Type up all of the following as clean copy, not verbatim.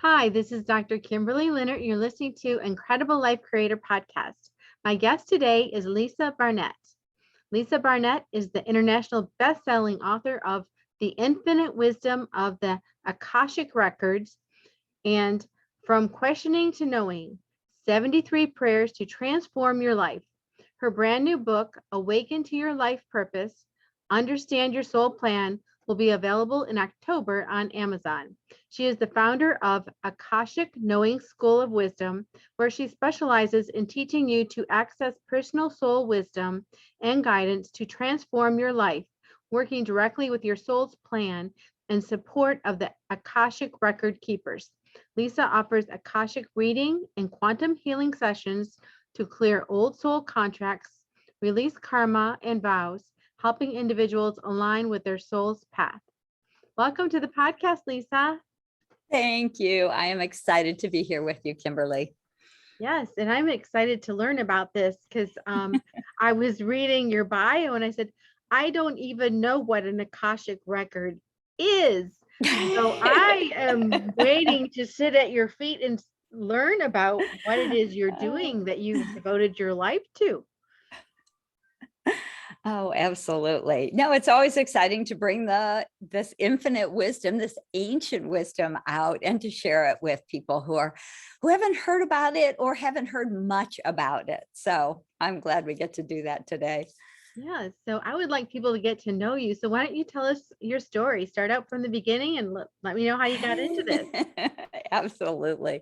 Hi, this is Dr. Kimberley Linert. You're listening to Incredible Life Creator Podcast. My guest today is Lisa Barnett. Lisa Barnett is the international best-selling author of The Infinite Wisdom of the Akashic Records and From Questioning to Knowing, 73 Prayers to Transform Your Life. Her brand new book, Awaken to Your Life Purpose, Understand Your Soul Plan, will be available in October on Amazon. She is the founder of Akashic Knowing School of Wisdom, where she specializes in teaching you to access personal soul wisdom and guidance to transform your life, working directly with your soul's plan and support of the Akashic Record Keepers. Lisa offers Akashic reading and quantum healing sessions to clear old soul contracts, release karma and vows, helping individuals align with their soul's path. Welcome to the podcast, Lisa. Thank you. I am excited to be here with you, Kimberly. Yes, and I'm excited to learn about this because I was reading your bio and I said, I don't even know what an Akashic record is. So I am waiting to sit at your feet and learn about what it is you're doing that you've devoted your life to. Oh, absolutely. No, it's always exciting to bring this infinite wisdom, this ancient wisdom out and to share it with people who haven't heard about it or haven't heard much about it. So I'm glad we get to do that today. Yeah, so I would like people to get to know you. So why don't you tell us your story? Start out from the beginning and let me know how you got into this. Absolutely.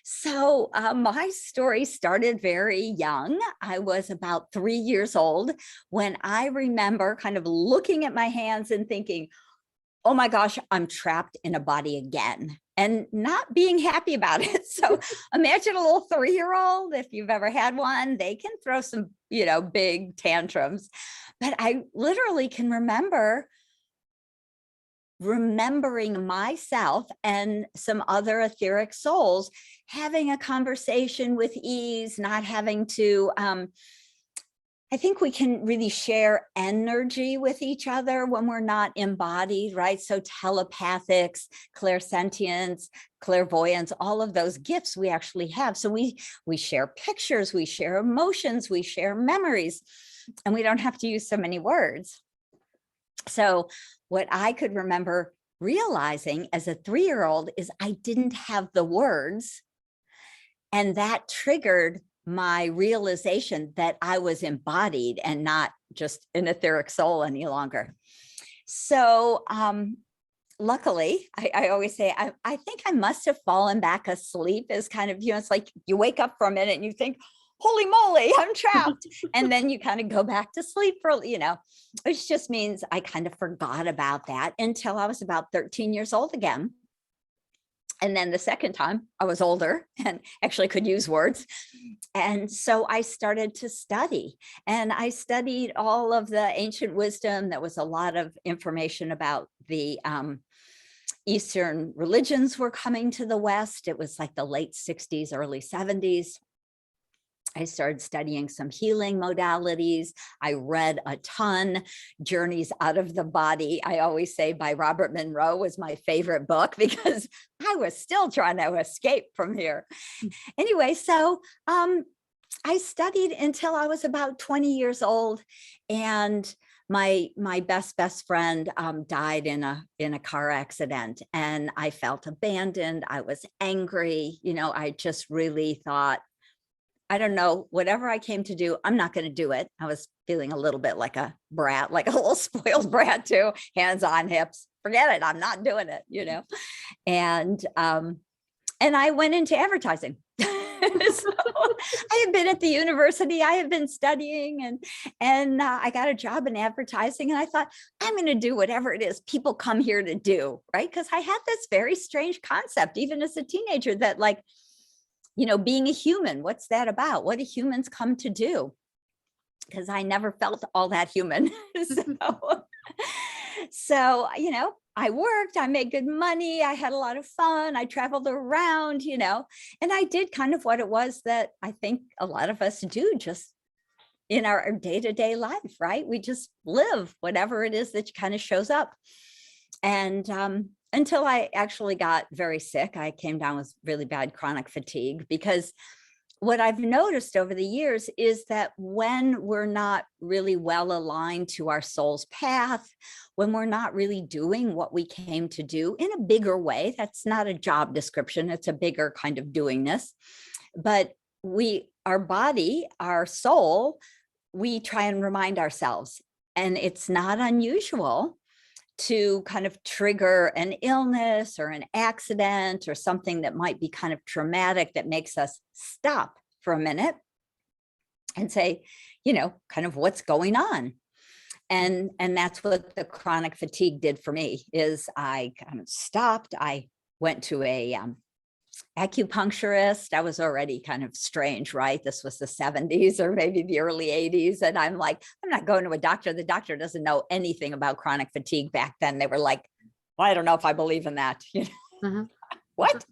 So my story started very young. I was about 3 years old when I remember kind of looking at my hands and thinking, oh my gosh, I'm trapped in a body again, and not being happy about it. So imagine a little 3-year-old, if you've ever had one, they can throw some, big tantrums. But I literally can remembering myself and some other etheric souls having a conversation with ease, not having to, I think we can really share energy with each other when we're not embodied, right? So telepathics, clairsentience, clairvoyance, all of those gifts we actually have. So we share pictures, we share emotions, we share memories, and we don't have to use so many words. So what I could remember realizing as a 3-year-old is I didn't have the words, and that triggered my realization that I was embodied and not just an etheric soul any longer. So luckily, I always say, I think I must have fallen back asleep as kind of, it's like you wake up for a minute and you think, holy moly, I'm trapped. And then you kind of go back to sleep for, which just means I kind of forgot about that until I was about 13 years old again. And then the second time I was older and actually could use words. And so I started to study, and I studied all of the ancient wisdom. There was a lot of information about the Eastern religions were coming to the West. It was like the late 60s, early 70s. I started studying some healing modalities. I read a ton. Journeys Out of the Body, I always say, by Robert Monroe, was my favorite book because I was still trying to escape from here. Anyway, so I studied until I was about 20 years old, and my best friend died in a car accident, and I felt abandoned. I was angry. I just really thought, I don't know, whatever I came to do, I'm not going to do it. I was feeling a little bit like a brat, like a little spoiled brat too, hands on hips. Forget it. I'm not doing it, And I went into advertising. So I had been at the university, I had been studying, and I got a job in advertising, and I thought, I'm going to do whatever it is people come here to do, right? Because I had this very strange concept, even as a teenager, that like, being a human, what's that about? What do humans come to do? Because I never felt all that human. So, I worked, I made good money, I had a lot of fun, I traveled around, and I did kind of what it was that I think a lot of us do just in our day-to-day life, right? We just live whatever it is that kind of shows up. And until I actually got very sick. I came down with really bad chronic fatigue, because what I've noticed over the years is that when we're not really well aligned to our soul's path, when we're not really doing what we came to do in a bigger way, that's not a job description, it's a bigger kind of doingness. But our body, our soul, we try and remind ourselves, and it's not unusual to kind of trigger an illness or an accident or something that might be kind of traumatic, that makes us stop for a minute and say, kind of what's going on. And that's what the chronic fatigue did for me, is I kind of stopped. I went to a acupuncturist. I was already kind of strange, right? This was the 70s or maybe the early 80s. And I'm like, I'm not going to a doctor. The doctor doesn't know anything about chronic fatigue back then. They were like, well, I don't know if I believe in that. What?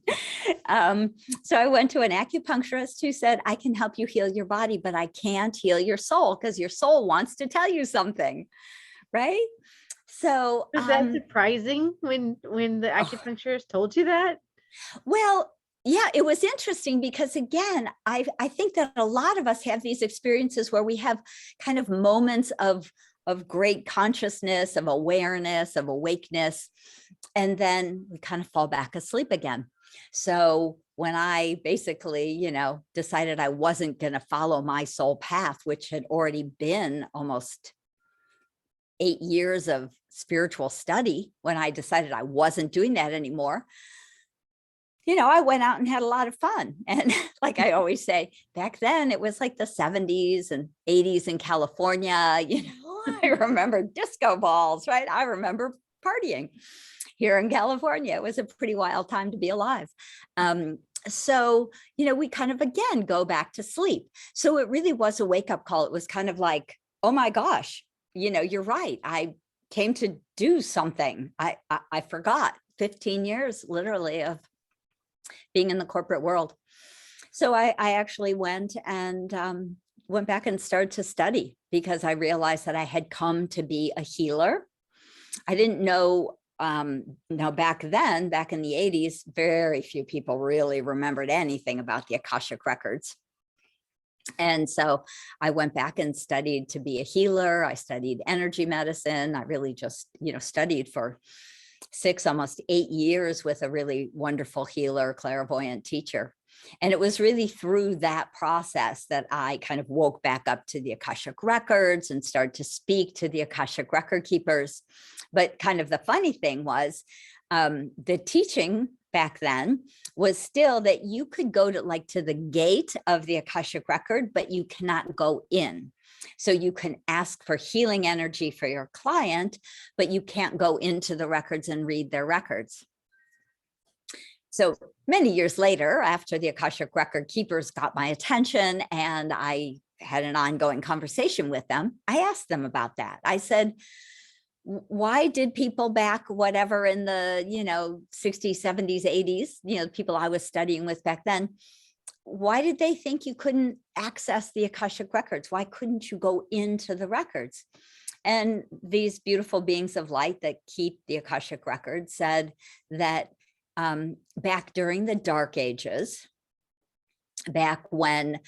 So I went to an acupuncturist who said, I can help you heal your body, but I can't heal your soul, because your soul wants to tell you something. Right. So was that surprising when the acupuncturist told you that? Well, yeah, it was interesting, because again, I think that a lot of us have these experiences where we have kind of moments of great consciousness, of awareness, of awakeness, and then we kind of fall back asleep again. So when I basically, decided I wasn't going to follow my soul path, which had already been almost 8 years of spiritual study, when I decided I wasn't doing that anymore, I went out and had a lot of fun. And like I always say, back then it was like the 70s and 80s in California. I remember disco balls, right? I remember partying here in California. It was a pretty wild time to be alive. So, we kind of, again, go back to sleep. So it really was a wake-up call. It was kind of like, oh my gosh, you're right. I came to do something. I forgot 15 years literally of being in the corporate world. So I actually went back and started to study, because I realized that I had come to be a healer. I didn't know, now back then, back in the 80s, very few people really remembered anything about the Akashic Records. And so I went back and studied to be a healer. I studied energy medicine. I really just, studied for 6, almost 8 years with a really wonderful healer, clairvoyant teacher. And it was really through that process that I kind of woke back up to the Akashic Records and started to speak to the Akashic Record Keepers. But kind of the funny thing was, the teaching back then was still that you could go to the gate of the Akashic Record, but you cannot go in. So you can ask for healing energy for your client, but you can't go into the records and read their records. So many years later, after the Akashic Record Keepers got my attention and I had an ongoing conversation with them, I asked them about that. I said, why did people back whatever in the 60s, 70s, 80s, people I was studying with back then, why did they think you couldn't access the Akashic Records? Why couldn't you go into the records? And these beautiful beings of light that keep the Akashic Records said that back during the Dark Ages, back when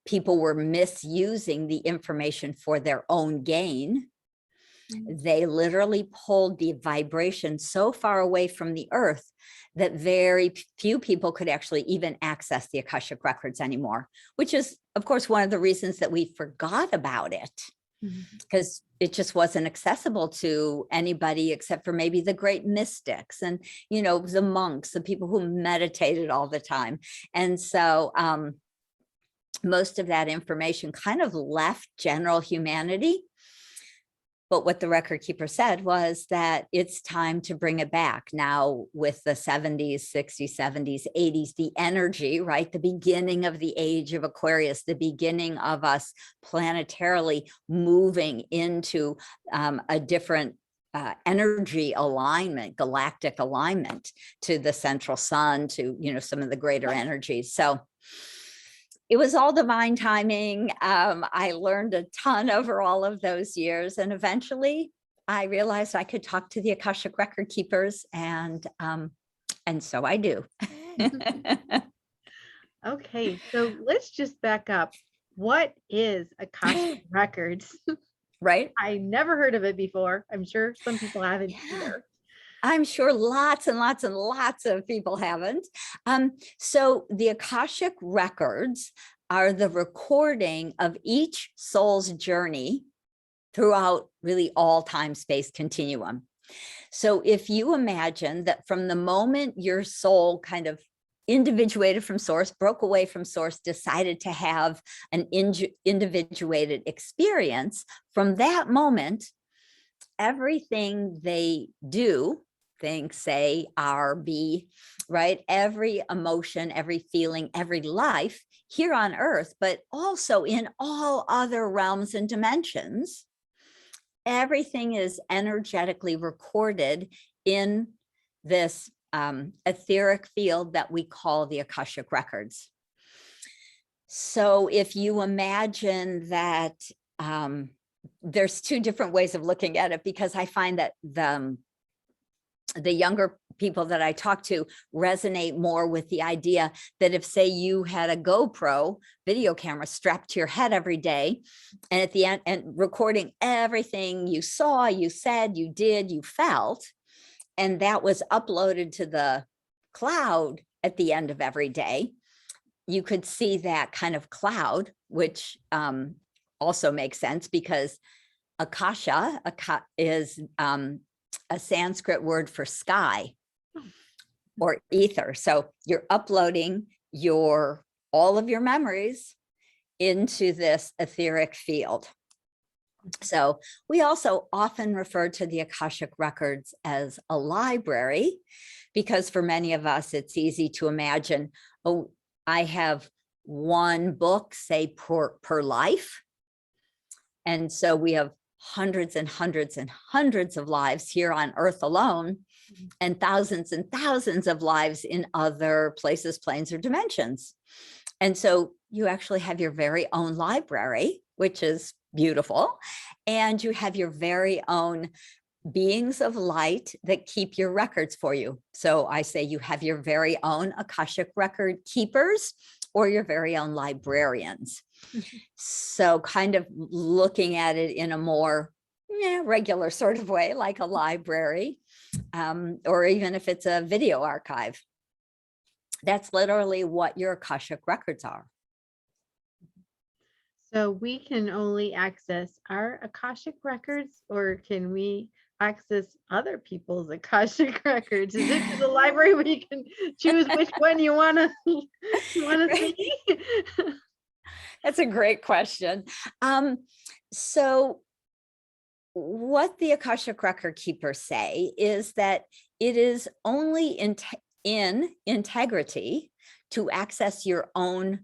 people were misusing the information for their own gain, they literally pulled the vibration so far away from the earth that very few people could actually even access the Akashic Records anymore, which is, of course, one of the reasons that we forgot about it, because it just wasn't accessible to anybody except for maybe the great mystics and, the monks, the people who meditated all the time. And so most of that information kind of left general humanity. But what the record keeper said was that it's time to bring it back now with the 70s, 60s, 70s, 80s, the energy, right? The beginning of the age of Aquarius, the beginning of us planetarily moving into a different energy alignment, galactic alignment to the central sun, to, some of the greater energies. So it was all divine timing. I learned a ton over all of those years. And eventually I realized I could talk to the Akashic Record Keepers, and so I do. Okay, so let's just back up. What is Akashic Records? Right? I never heard of it before. I'm sure some people haven't Yeah. either. I'm sure lots and lots and lots of people haven't. So the Akashic Records are the recording of each soul's journey throughout really all time space continuum. So if you imagine that from the moment your soul kind of individuated from source, broke away from source, decided to have an individuated experience, from that moment, everything they do, think, say, are, be, right? Every emotion, every feeling, every life here on earth, but also in all other realms and dimensions, everything is energetically recorded in this etheric field that we call the Akashic Records. So if you imagine that, there's two different ways of looking at it, because I find that the younger people that I talk to resonate more with the idea that if, say, you had a GoPro video camera strapped to your head every day, and at the end, and recording everything you saw, you said, you did, you felt, and that was uploaded to the cloud at the end of every day, you could see that kind of cloud, which also makes sense because Akasha is a Sanskrit word for sky or ether. So you're uploading all of your memories into this etheric field. So we also often refer to the Akashic Records as a library, because for many of us, it's easy to imagine, oh, I have one book, say, per life. And so we have hundreds and hundreds and hundreds of lives here on Earth alone, and thousands of lives in other places, planes, or dimensions. And so you actually have your very own library, which is beautiful. And you have your very own beings of light that keep your records for you. So I say you have your very own Akashic Record Keepers or your very own librarians. So kind of looking at it in a more regular sort of way, like a library, or even if it's a video archive. That's literally what your Akashic Records are. So we can only access our Akashic Records, or can we access other people's Akashic Records? Is it the library where you can choose which one you want to see? That's a great question. So what the Akashic Record Keepers say is that it is only in integrity to access your own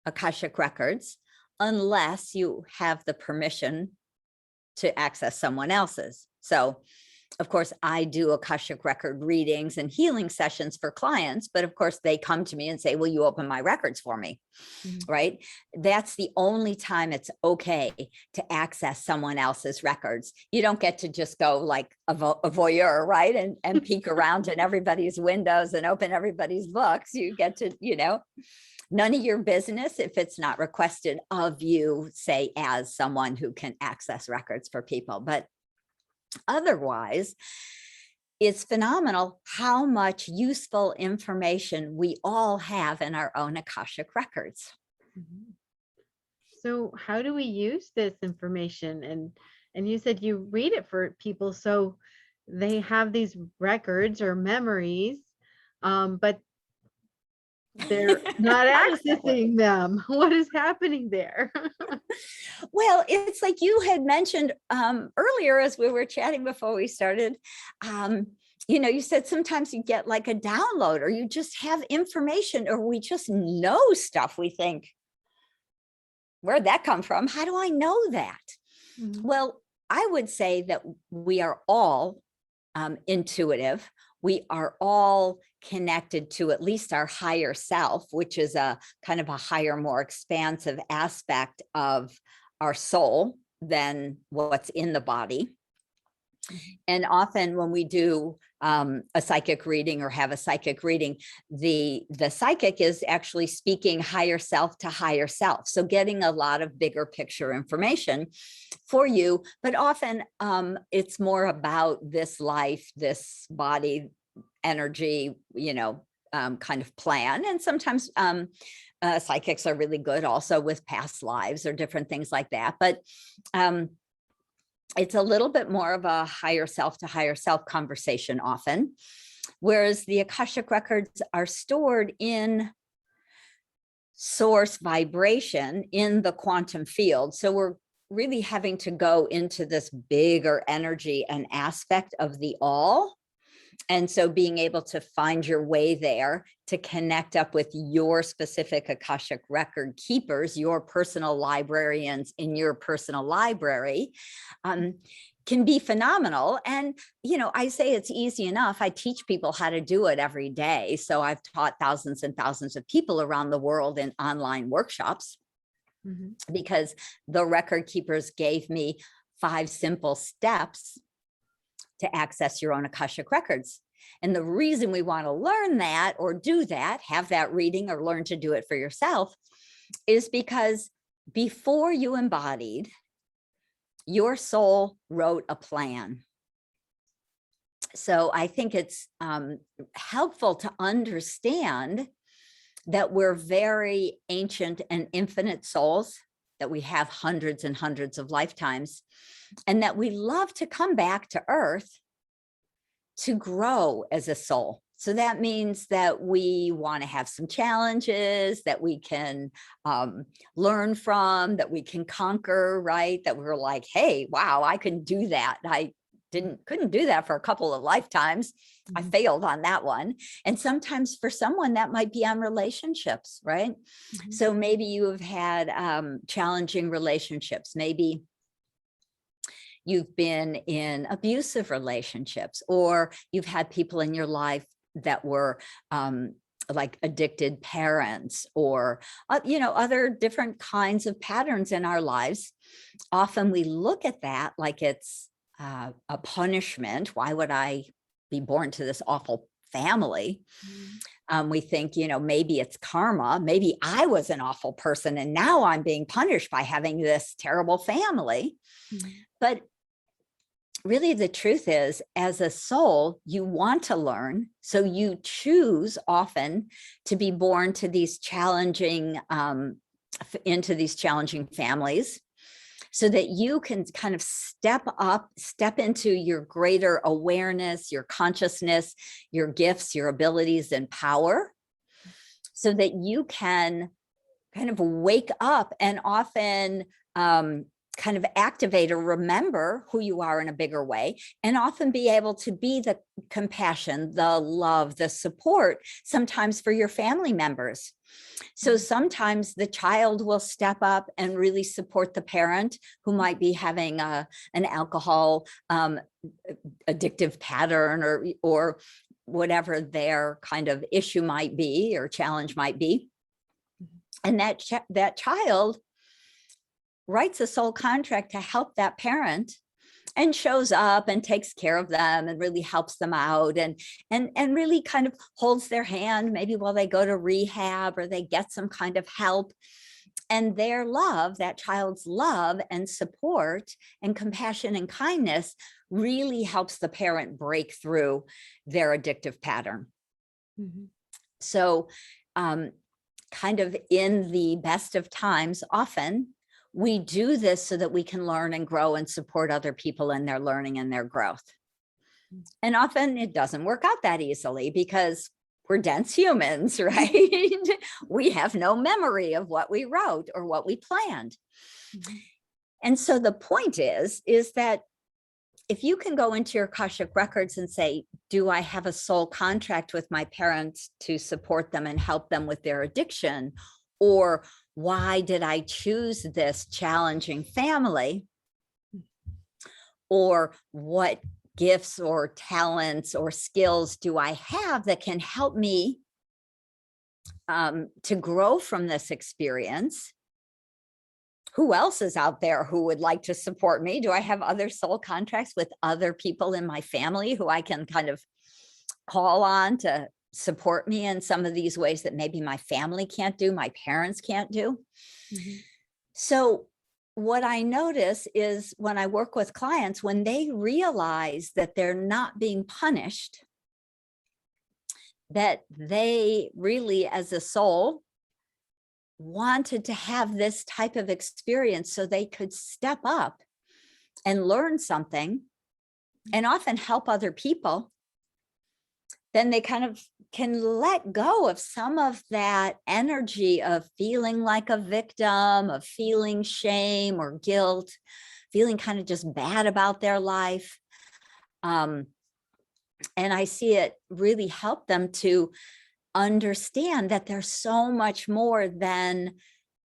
Akashic Records unless you have the permission to access someone else's. So of course, I do Akashic Record readings and healing sessions for clients, but of course they come to me and say, will you open my records for me? Right? That's the only time it's okay to access someone else's records. You don't get to just go like a voyeur, right? And peek around in everybody's windows and open everybody's books. You get to, none of your business if it's not requested of you, say, as someone who can access records for people. But otherwise, it's phenomenal how much useful information we all have in our own Akashic Records. So how do we use this information? And you said you read it for people, so they have these records or memories, but they're not accessing them. What is happening there? Well, it's like you had mentioned earlier as we were chatting before we started, you said sometimes you get like a download, or you just have information, or we just know stuff. We think, where'd that come from? How do I know that? Well, I would say that we are all intuitive. We are all connected to at least our higher self, which is a kind of a higher, more expansive aspect of our soul than what's in the body. And often when we do a psychic reading or have a psychic reading, the psychic is actually speaking higher self to higher self. So getting a lot of bigger picture information for you, but often it's more about this life, this body, energy, kind of plan. And sometimes psychics are really good also with past lives or different things like that. But it's a little bit more of a higher self to higher self conversation often, whereas the Akashic records are stored in source vibration in the quantum field. So we're really having to go into this bigger energy and aspect of the all. And so being able to find your way there to connect up with your specific Akashic record keepers, your personal librarians in your personal library, can be phenomenal. And, I say it's easy enough. I teach people how to do it every day. So I've taught thousands and thousands of people around the world in online workshops because the record keepers gave me 5 simple steps to access your own Akashic records. And the reason we want to learn that or do that, have that reading or learn to do it for yourself, is because before you embodied, your soul wrote a plan. So I think it's helpful to understand that we're very ancient and infinite souls, that we have hundreds and hundreds of lifetimes, and that we love to come back to Earth to grow as a soul. So that means that we want to have some challenges that we can learn from, that we can conquer, right? That we're like, hey, wow, I can do that. I couldn't do that for a couple of lifetimes. I failed on that one. And sometimes for someone that might be on relationships, right? So maybe you have had challenging relationships. Maybe you've been in abusive relationships, or you've had people in your life that were like addicted parents, or, other different kinds of patterns in our lives. Often we look at that like it's a punishment. Why would I be born to this awful family? We think, maybe it's karma. Maybe I was an awful person and now I'm being punished by having this terrible family. But really, the truth is, as a soul, you want to learn. So you choose often to be born to these challenging, into these challenging families, so that you can kind of step into your greater awareness, your consciousness, your gifts, your abilities and power, so that you can kind of wake up and often kind of activate or remember who you are in a bigger way, and often be able to be the compassion, the love, the support, sometimes for your family members. So sometimes the child will step up and really support the parent who might be having an alcohol addictive pattern, or whatever their kind of issue might be or challenge might be. And that child writes a soul contract to help that parent, and shows up and takes care of them and really helps them out, and really kind of holds their hand, maybe while they go to rehab or they get some kind of help. And their love, that child's love and support and compassion and kindness, really helps the parent break through their addictive pattern. So kind of in the best of times, often we do this so that we can learn and grow and support other people in their learning and their growth. And often it doesn't work out that easily because we're dense humans, right? We have no memory of what we wrote or what we planned. And so the point is that if you can go into your Akashic records and say, do I have a soul contract with my parents to support them and help them with their addiction? Or why did I choose this challenging family? Or what gifts or talents or skills do I have that can help me to grow from this experience? who else is out there who would like to support me? Do I have other soul contracts with other people in my family who I can kind of call on to support me in some of these ways that maybe my family can't do, my parents can't do? Mm-hmm. So what I notice is when I work with clients, when they realize that they're not being punished, that they really, as a soul, wanted to have this type of experience so they could step up and learn something and often help other people, then they kind of can let go of some of that energy of feeling like a victim, of feeling shame or guilt, feeling kind of just bad about their life. And I see it really help them to understand that there's so much more than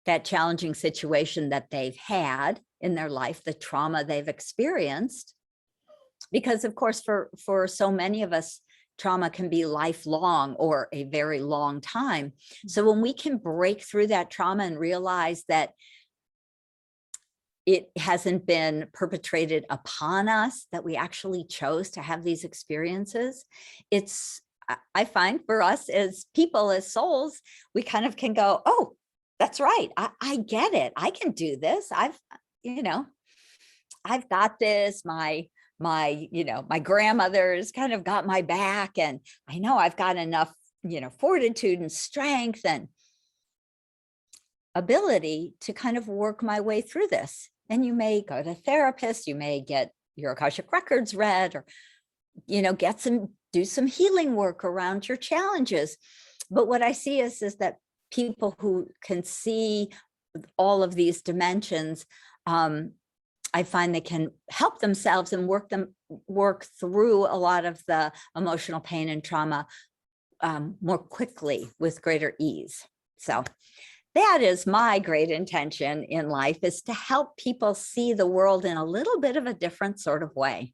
that challenging situation that they've had in their life, the trauma they've experienced. Because of course, for so many of us, trauma can be lifelong or a very long time. So when we can break through that trauma and realize that it hasn't been perpetrated upon us, that we actually chose to have these experiences, I find for us as people, as souls, we kind of can go, oh, that's right. I get it. I can do this. I've got this. My grandmother's kind of got my back, and I know I've got enough, fortitude and strength and ability to kind of work my way through this. And you may go to a therapist, you may get your Akashic Records read, or, do some healing work around your challenges. But what I see is that people who can see all of these dimensions, I find they can help themselves and work through a lot of the emotional pain and trauma more quickly with greater ease. So that is my great intention in life, is to help people see the world in a little bit of a different sort of way.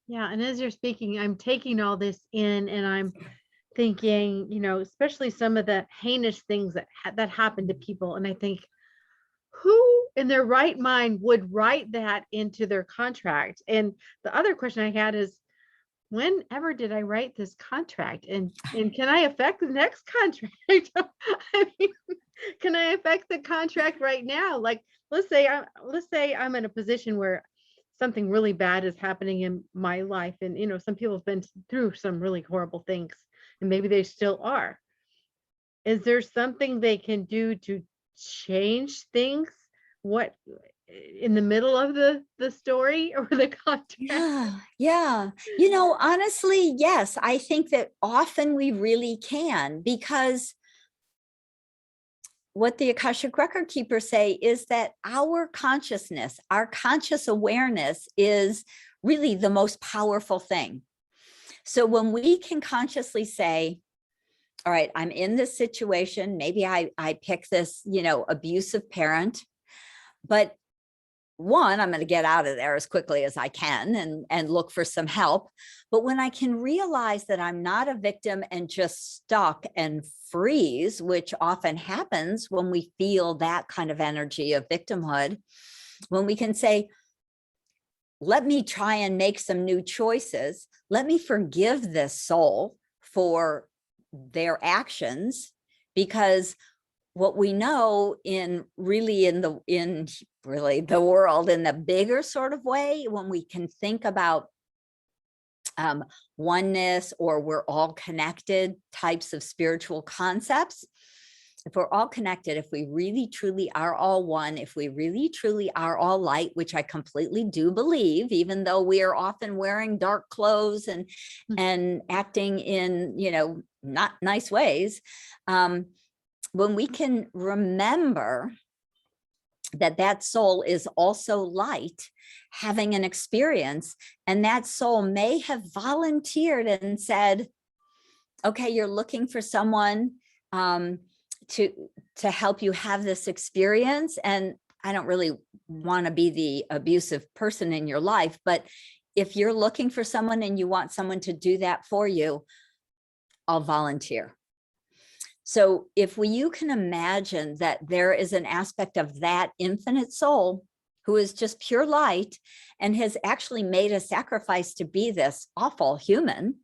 Yeah. And as you're speaking, I'm taking all this in, and I'm thinking, especially some of the heinous things that happen to people. And I think, who in their right mind would write that into their contract? And the other question I had is, whenever did I write this contract? And can I affect the next contract? I mean, can I affect the contract right now? Like, let's say I'm in a position where something really bad is happening in my life, and some people have been through some really horrible things, and maybe they still are. Is there something they can do to change things in the middle of the story or the contract? Yeah. Honestly, yes, I think that often we really can, because what the Akashic Record Keepers say is that our consciousness, our conscious awareness, is really the most powerful thing. So when we can consciously say, all right, I'm in this situation, maybe I pick this, abusive parent, but one, I'm going to get out of there as quickly as I can and look for some help. But when I can realize that I'm not a victim and just stuck and freeze, which often happens when we feel that kind of energy of victimhood, when we can say, let me try and make some new choices. Let me forgive this soul for their actions, because what we know in the world in the bigger sort of way, when we can think about oneness, or we're all connected types of spiritual concepts, if we're all connected, if we really truly are all one, if we really truly are all light, which I completely do believe, even though we are often wearing dark clothes and acting in not nice ways, when we can remember that soul is also light, having an experience, and that soul may have volunteered and said, okay, you're looking for someone to help you have this experience, and I don't really want to be the abusive person in your life, but if you're looking for someone and you want someone to do that for you, I'll volunteer. So if you can imagine that there is an aspect of that infinite soul who is just pure light and has actually made a sacrifice to be this awful human,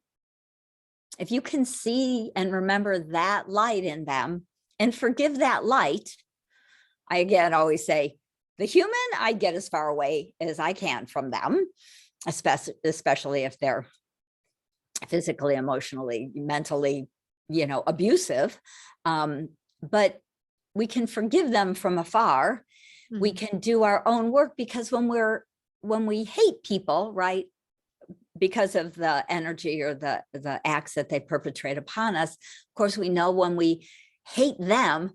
if you can see and remember that light in them and forgive that light, I again always say, the human, I get as far away as I can from them, especially if they're physically, emotionally, mentally, abusive. But we can forgive them from afar. Mm-hmm. We can do our own work, because when we hate people, right, because of the energy or the acts that they perpetrate upon us, of course, we know when we hate them,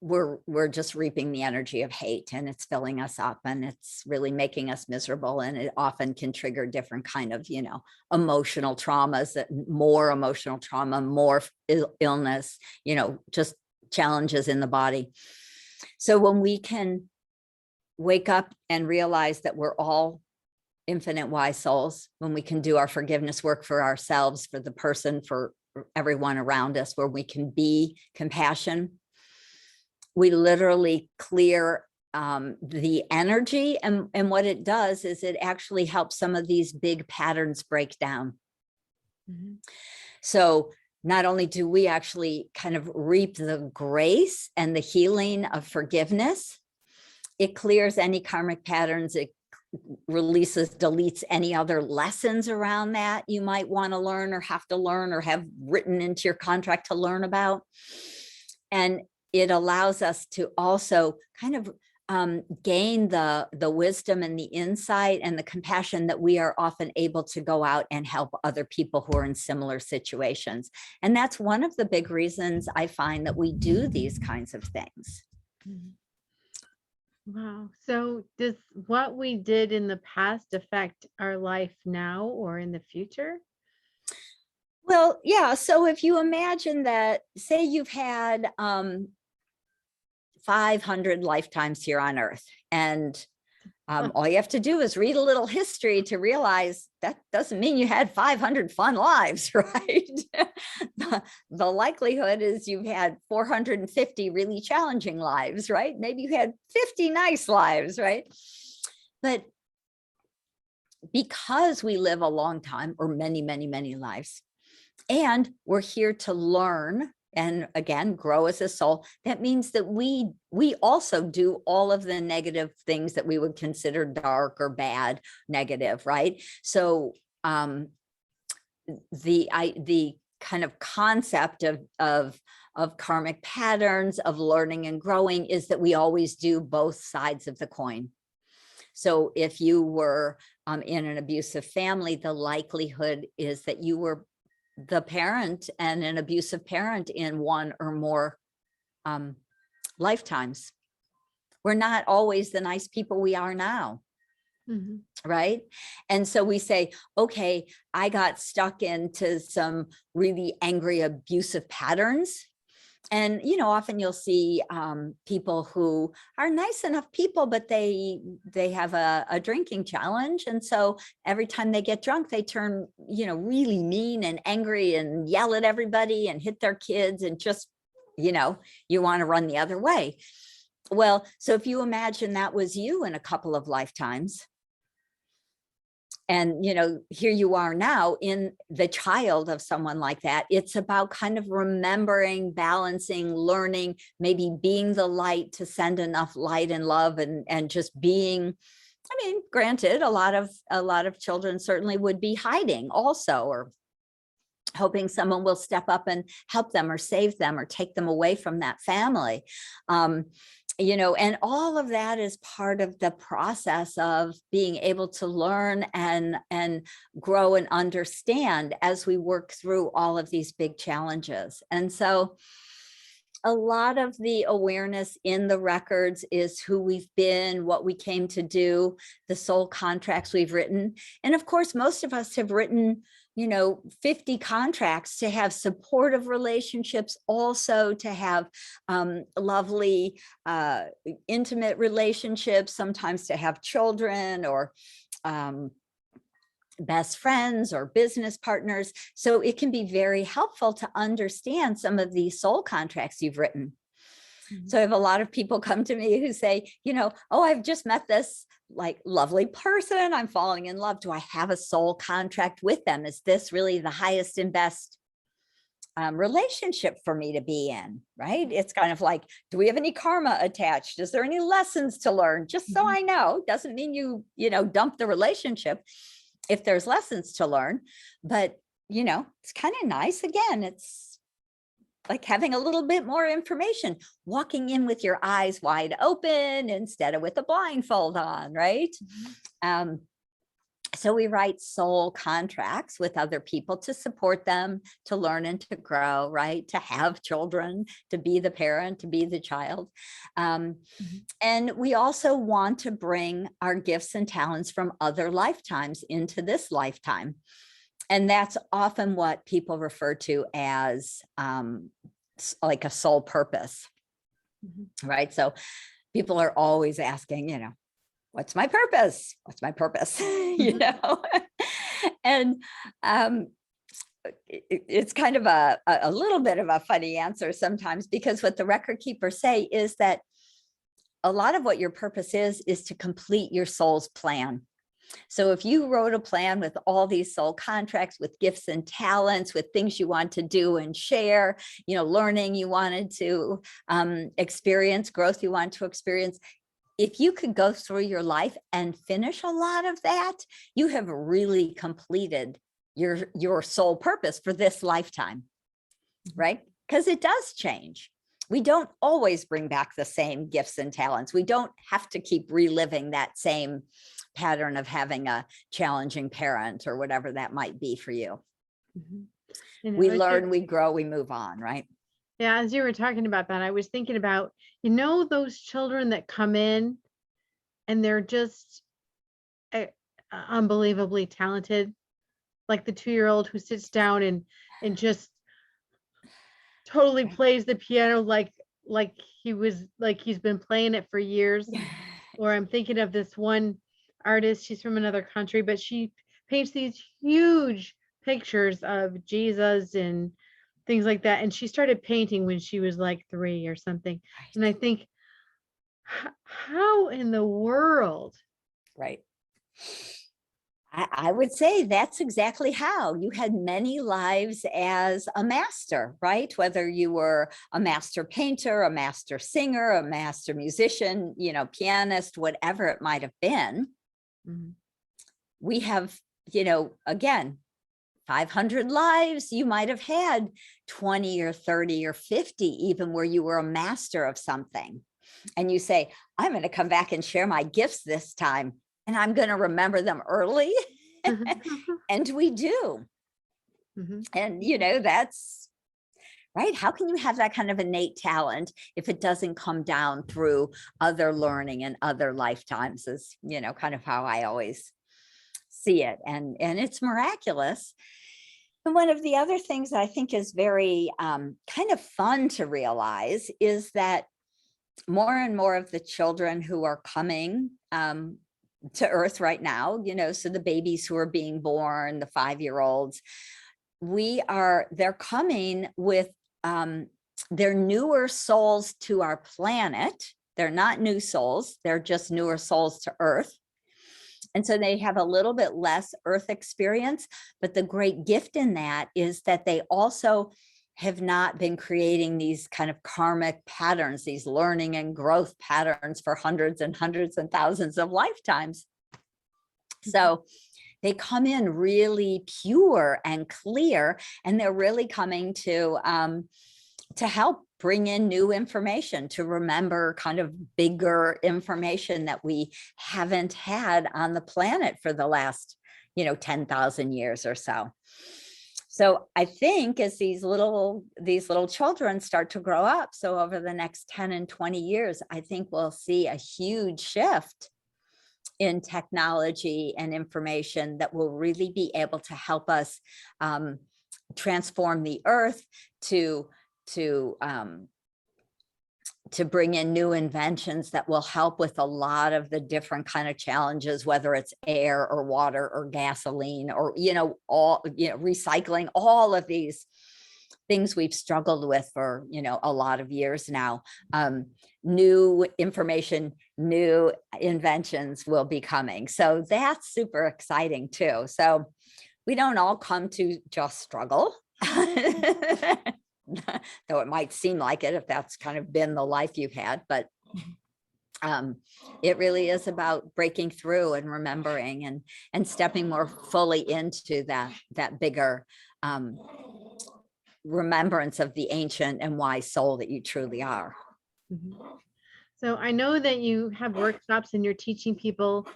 we're just reaping the energy of hate, and it's filling us up, and it's really making us miserable, and it often can trigger different kind of emotional traumas, more emotional trauma, more illness, just challenges in the body. So when we can wake up and realize that we're all infinite wise souls, when we can do our forgiveness work for ourselves, for the person, for everyone around us, where we can be compassion, we literally clear the energy. And what it does is it actually helps some of these big patterns break down. Mm-hmm. So not only do we actually kind of reap the grace and the healing of forgiveness, it clears any karmic patterns. It releases, deletes any other lessons around that you might want to learn or have to learn or have written into your contract to learn about. And it allows us to also kind of gain the wisdom and the insight and the compassion that we are often able to go out and help other people who are in similar situations. And that's one of the big reasons I find that we do these kinds of things. Wow. So does what we did in the past affect our life now or in the future? Well, yeah. So if you imagine that, say you've had 500 lifetimes here on Earth, and all you have to do is read a little history to realize that doesn't mean you had 500 fun lives, right? The likelihood is you've had 450 really challenging lives, right? Maybe you had 50 nice lives, right? But because we live a long time, or many, many, many lives, and we're here to learn and again grow as a soul, that means that we also do all of the negative things that we would consider dark or bad, negative, right? So the kind of concept of karmic patterns, of learning and growing, is that we always do both sides of the coin. So if you were in an abusive family, the likelihood is that you were the parent and an abusive parent in one or more lifetimes. We're not always the nice people we are now. Mm-hmm. Right. And so we say, okay, I got stuck into some really angry, abusive patterns. And, often you'll see people who are nice enough people, but they have a drinking challenge. And so every time they get drunk, they turn, really mean and angry and yell at everybody and hit their kids and just, you want to run the other way. Well, so if you imagine that was you in a couple of lifetimes, and, here you are now in the child of someone like that, it's about kind of remembering, balancing, learning, maybe being the light to send enough light and love and just being, granted, a lot of children certainly would be hiding also, or hoping someone will step up and help them or save them or take them away from that family. And all of that is part of the process of being able to learn and grow and understand as we work through all of these big challenges. And so a lot of the awareness in the records is who we've been, what we came to do, the soul contracts we've written. And of course, most of us have written 50 contracts to have supportive relationships, also to have lovely, intimate relationships, sometimes to have children, or best friends or business partners. So it can be very helpful to understand some of these soul contracts you've written. So I have a lot of people come to me who say, oh, I've just met this like lovely person. I'm falling in love. Do I have a soul contract with them? Is this really the highest and best relationship for me to be in? Right? It's kind of like, do we have any karma attached? Is there any lessons to learn? Just so I know. Doesn't mean you dump the relationship if there's lessons to learn. But, it's kind of nice. Again, it's like having a little bit more information, walking in with your eyes wide open instead of with a blindfold on, right? So we write soul contracts with other people to support them, to learn and to grow, right? To have children, to be the parent, to be the child. And we also want to bring our gifts and talents from other lifetimes into this lifetime. And that's often what people refer to as like a soul purpose, right? So people are always asking, what's my purpose? What's my purpose? And it's kind of a little bit of a funny answer sometimes, because what the record keepers say is that a lot of what your purpose is to complete your soul's plan. So if you wrote a plan with all these soul contracts, with gifts and talents, with things you want to do and share, learning you wanted to experience, growth you want to experience, if you could go through your life and finish a lot of that, you have really completed your soul purpose for this lifetime, right? Because it does change. We don't always bring back the same gifts and talents. We don't have to keep reliving that same pattern of having a challenging parent or whatever that might be for you. We learn, we grow, we move on, right? Yeah, as you were talking about that, I was thinking about, those children that come in and they're just unbelievably talented, like the 2-year-old who sits down and just totally plays the piano like he's been playing it for years. Or I'm thinking of this one artist, she's from another country, but she paints these huge pictures of Jesus and things like that. And she started painting when she was like 3 or something. And I think, how in the world? Right. I would say that's exactly how. You had many lives as a master, right? Whether you were a master painter, a master singer, a master musician, pianist, whatever it might have been. We have, again, 500 lives. You might have had 20 or 30 or 50, even where you were a master of something. And you say, I'm going to come back and share my gifts this time, and I'm going to remember them early. And we do. And, that's right. How can you have that kind of innate talent if it doesn't come down through other learning and other lifetimes, is, kind of how I always see it. And it's miraculous. And one of the other things that I think is very kind of fun to realize is that more and more of the children who are coming to Earth right now, so the babies who are being born, the 5-year-olds, they're coming with their newer souls to our planet. They're not new souls, they're just newer souls to Earth. And so they have a little bit less Earth experience, but the great gift in that is that they also have not been creating these kind of karmic patterns, these learning and growth patterns for hundreds and hundreds and thousands of lifetimes. So they come in really pure and clear, and they're really coming to help bring in new information, to remember kind of bigger information that we haven't had on the planet for the last, 10,000 years or so. So I think as these little children start to grow up, so over the next 10 and 20 years, I think we'll see a huge shift in technology and information that will really be able to help us transform the Earth, to to bring in new inventions that will help with a lot of the different kind of challenges, whether it's air or water or gasoline or, recycling, all of these things we've struggled with for, a lot of years now. New information, new inventions will be coming. So that's super exciting too. So we don't all come to just struggle. Though it might seem like it if that's kind of been the life you've had, but it really is about breaking through and remembering and stepping more fully into that bigger remembrance of the ancient and wise soul that you truly are. So I know that you have workshops and you're teaching people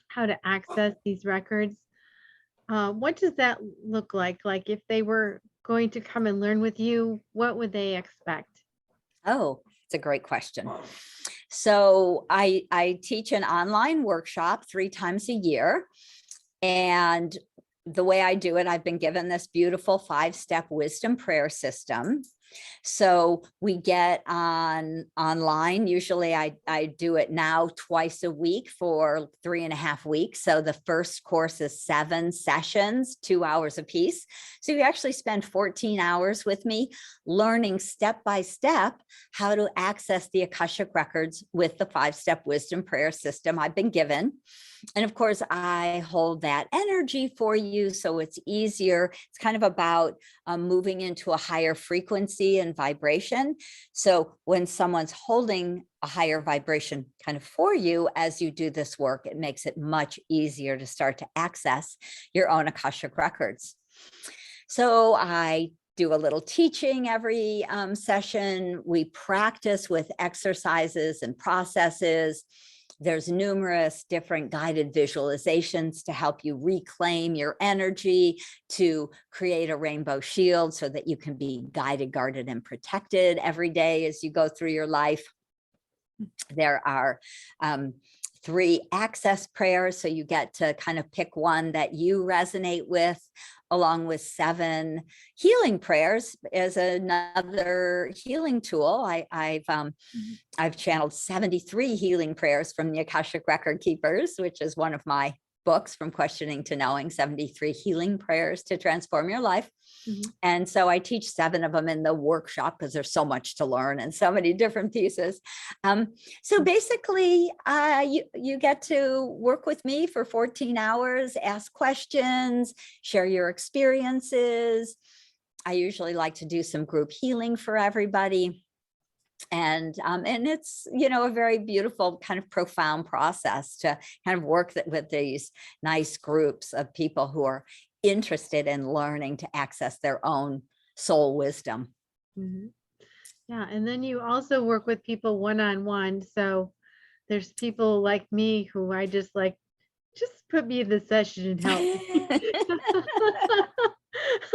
how to access these records. What does that look like? Like if they were going to come and learn with you, what would they expect? Oh, it's a great question. So I teach an online workshop 3 times a year. And the way I do it, I've been given this beautiful 5-step wisdom prayer system. So we get online. Usually I do it now twice a week for 3.5 weeks. So the first course is 7 sessions, 2 hours apiece. So you actually spend 14 hours with me learning step by step how to access the Akashic Records with the 5-step wisdom prayer system I've been given. And of course, I hold that energy for you, so it's easier. It's kind of about moving into a higher frequency and vibration. So when someone's holding a higher vibration kind of for you as you do this work, it makes it much easier to start to access your own Akashic Records. So I do a little teaching every session. We practice with exercises and processes. There's numerous different guided visualizations to help you reclaim your energy, to create a rainbow shield so that you can be guided, guarded, and protected every day as you go through your life. There are 3 access prayers, so you get to kind of pick one that you resonate with, along with 7 healing prayers as another healing tool. I've channeled 73 healing prayers from the Akashic Record Keepers, which is one of my books, From Questioning to Knowing, 73 healing prayers to transform your life. And so I teach 7 of them in the workshop because there's so much to learn and so many different pieces. So basically, you get to work with me for 14 hours, ask questions, share your experiences. I usually like to do some group healing for everybody. And it's, a very beautiful kind of profound process to kind of work with these nice groups of people who are interested in learning to access their own soul wisdom. Yeah. And then you also work with people one-on-one. So there's people like me who I just put me in the session and help me.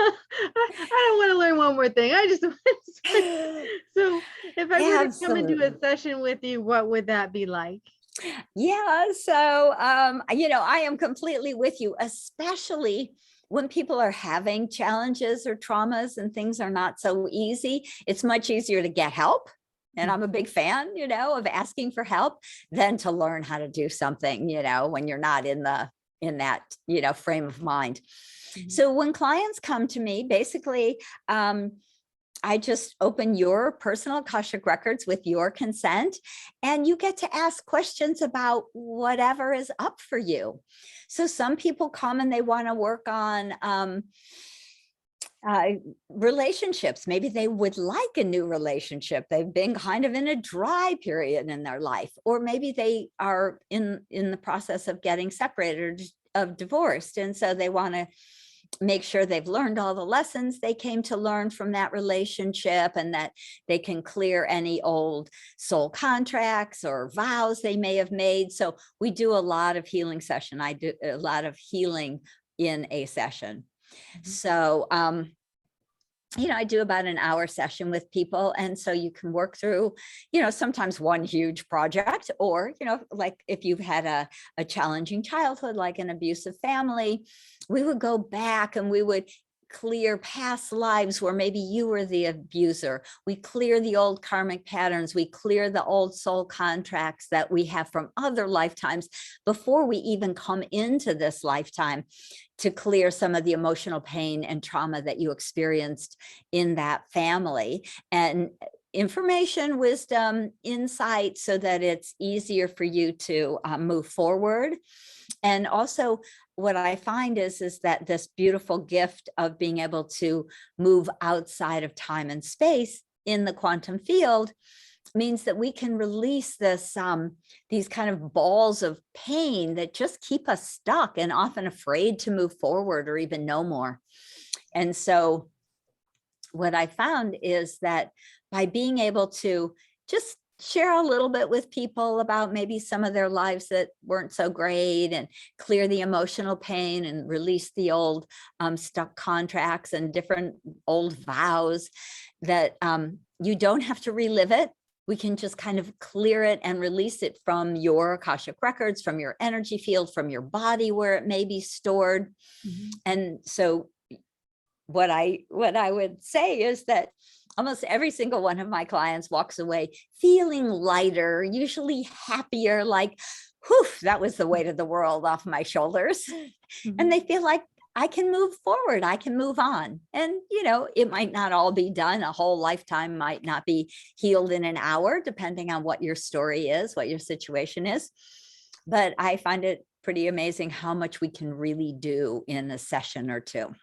I don't want to learn one more thing. I just want to. So if I were to come into a session with you, what would that be like? Yeah. So, I am completely with you, especially when people are having challenges or traumas and things are not so easy. It's much easier to get help. And I'm a big fan, of asking for help than to learn how to do something, when you're not in that, frame of mind. So when clients come to me, basically, I just open your personal Akashic Records with your consent, and you get to ask questions about whatever is up for you. So some people come and they want to work on relationships. Maybe they would like a new relationship. They've been kind of in a dry period in their life, or maybe they are in the process of getting separated or of divorced. And so they want to make sure they've learned all the lessons they came to learn from that relationship, and that they can clear any old soul contracts or vows they may have made. So we do a lot of healing session. I do a lot of healing in a session. So, I do about an hour session with people. And so you can work through, sometimes one huge project, or, like if you've had a challenging childhood, like an abusive family, we would go back and we would clear past lives where maybe you were the abuser. We clear the old karmic patterns. We clear the old soul contracts that we have from other lifetimes before we even come into this lifetime, to clear some of the emotional pain and trauma that you experienced in that family. And information, wisdom, insight, so that it's easier for you to move forward. And also, what I find is that this beautiful gift of being able to move outside of time and space in the quantum field means that we can release this these kind of balls of pain that just keep us stuck and often afraid to move forward or even know more. And so what I found is that by being able to just share a little bit with people about maybe some of their lives that weren't so great, and clear the emotional pain and release the old stuck contracts and different old vows, that you don't have to relive it. We can just kind of clear it and release it from your Akashic records, from your energy field, from your body where it may be stored. Mhm. And so what I would say is that almost every single one of my clients walks away feeling lighter, usually happier, like, whew, that was the weight of the world off my shoulders. Mhm. And they feel like, I can move forward, I can move on. And, you know, it might not all be done. A whole lifetime might not be healed in an hour, depending on what your story is, what your situation is. But I find it pretty amazing how much we can really do in a session or two.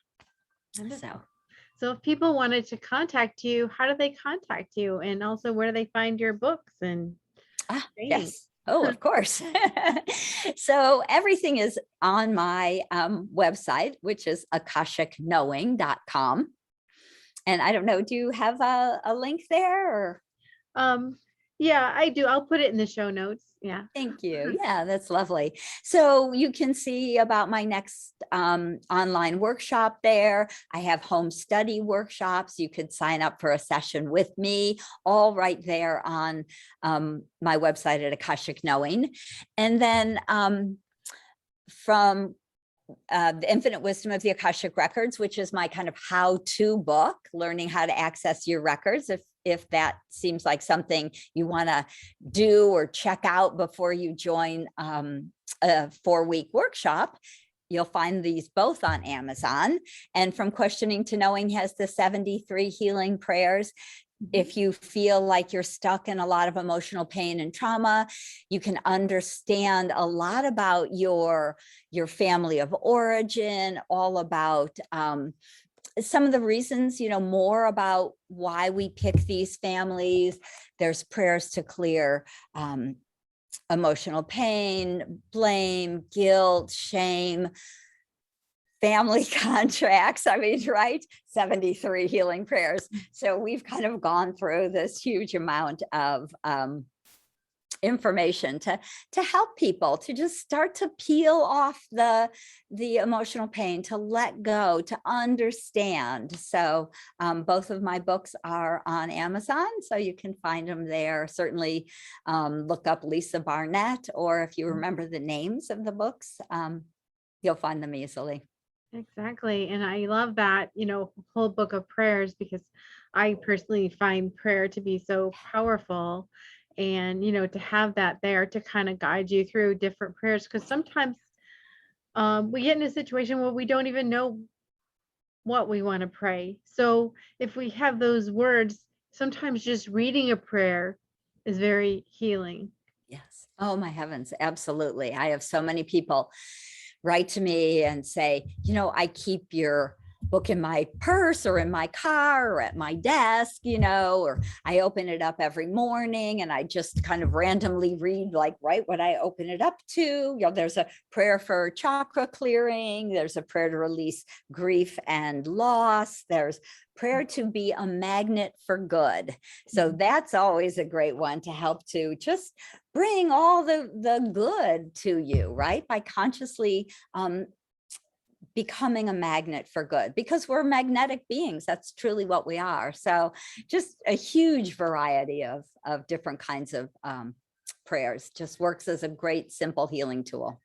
Wonderful. So if people wanted to contact you, how do they contact you? And also, where do they find your books and training? Yes. Oh, of course. So everything is on my website, which is akashicknowing.com. And I don't know, do you have a link there, or? Yeah, I do. I'll put it in the show notes. Yeah. Thank you. Yeah, that's lovely. So you can see about my next online workshop there. I have home study workshops. You could sign up for a session with me, all right there on my website at Akashic Knowing. And then from The Infinite Wisdom of the Akashic Records, which is my kind of how-to book, learning how to access your records, if that seems like something you want to do or check out before you join a 4-week workshop. You'll find these both on Amazon. And From Questioning to Knowing has the 73 healing prayers. If you feel like you're stuck in a lot of emotional pain and trauma, you can understand a lot about your family of origin, all about some of the reasons, you know, more about why we pick these families. There's prayers to clear emotional pain, blame, guilt, shame, family contracts. I mean, right? 73 healing prayers. So we've kind of gone through this huge amount of information to help people to just start to peel off the emotional pain, to let go, to understand. So both of my books are on Amazon, so you can find them there. Certainly look up Lisa Barnett, or if you remember the names of the books, you'll find them easily. Exactly. And I love that, whole book of prayers, because I personally find prayer to be so powerful. And, to have that there to kind of guide you through different prayers, because sometimes we get in a situation where we don't even know what we want to pray. So if we have those words, sometimes just reading a prayer is very healing. Yes. Oh, my heavens. Absolutely. I have so many people write to me and say, I keep your book in my purse or in my car or at my desk, or I open it up every morning and I just kind of randomly read, like, right what I open it up to. There's a prayer for chakra clearing. There's a prayer to release grief and loss. There's prayer to be a magnet for good. So that's always a great one to help to just bring all the good to you, right? By consciously becoming a magnet for good, because we're magnetic beings. That's truly what we are. So just a huge variety of different kinds of prayers. Just works as a great, simple healing tool.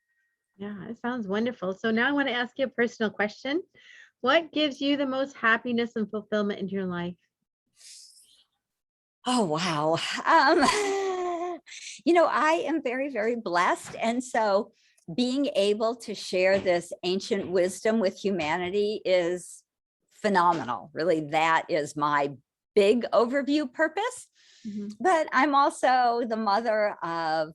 Yeah, it sounds wonderful. So now I want to ask you a personal question. What gives you the most happiness and fulfillment in your life? Oh, wow. I am very, very blessed. And so being able to share this ancient wisdom with humanity is phenomenal. Really, that is my big overview purpose. Mhm. But I'm also the mother of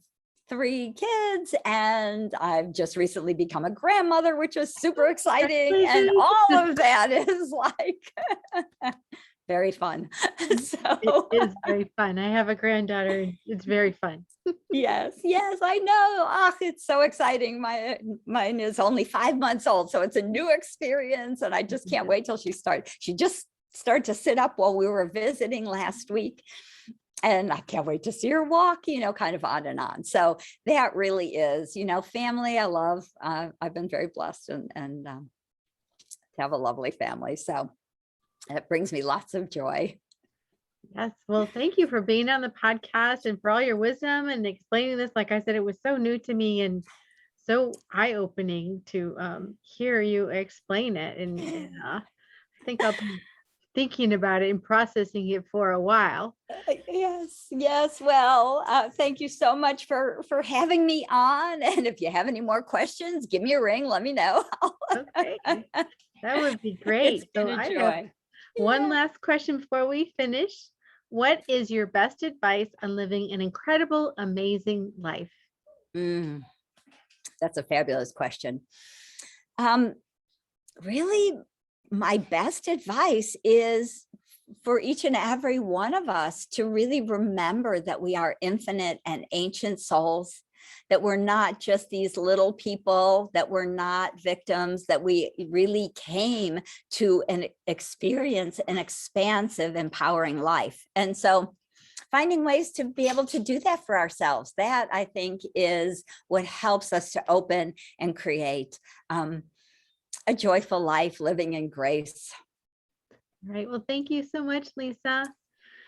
3 kids, and I've just recently become a grandmother, which is super exciting. And all of that is like very fun. It So is very fun. I have a granddaughter. It's very fun. yes, yes, I know. Ah, it's so exciting. Mine is only 5 months old, so it's a new experience, and I just can't wait till she starts. She just started to sit up while we were visiting last week, and I can't wait to see her walk, kind of on and on. So that really is, family. I love. I've been very blessed and to have a lovely family. So it brings me lots of joy. Yes. Well, thank you for being on the podcast and for all your wisdom and explaining this. Like I said, it was so new to me and so eye-opening to hear you explain it. And I think I'll be thinking about it and processing it for a while. Yes, yes. Well, thank you so much for having me on. And if you have any more questions, give me a ring. Let me know. Okay. That would be It's great. been So a I have joy. one Yeah. last question before we finish. What is your best advice on living an incredible, amazing life? Mm, that's a fabulous question. Um, Really, my best advice is for each and every one of us to really remember that we are infinite and ancient souls, that we're not just these little people, that we're not victims, that we really came to experience an expansive, empowering life. And so finding ways to be able to do that for ourselves, that I think is what helps us to open and create a joyful life, living in grace. All right. Well, thank you so much, Lisa.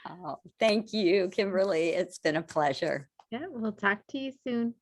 Oh, thank you, Kimberly. It's been a pleasure. Yeah, we'll talk to you soon.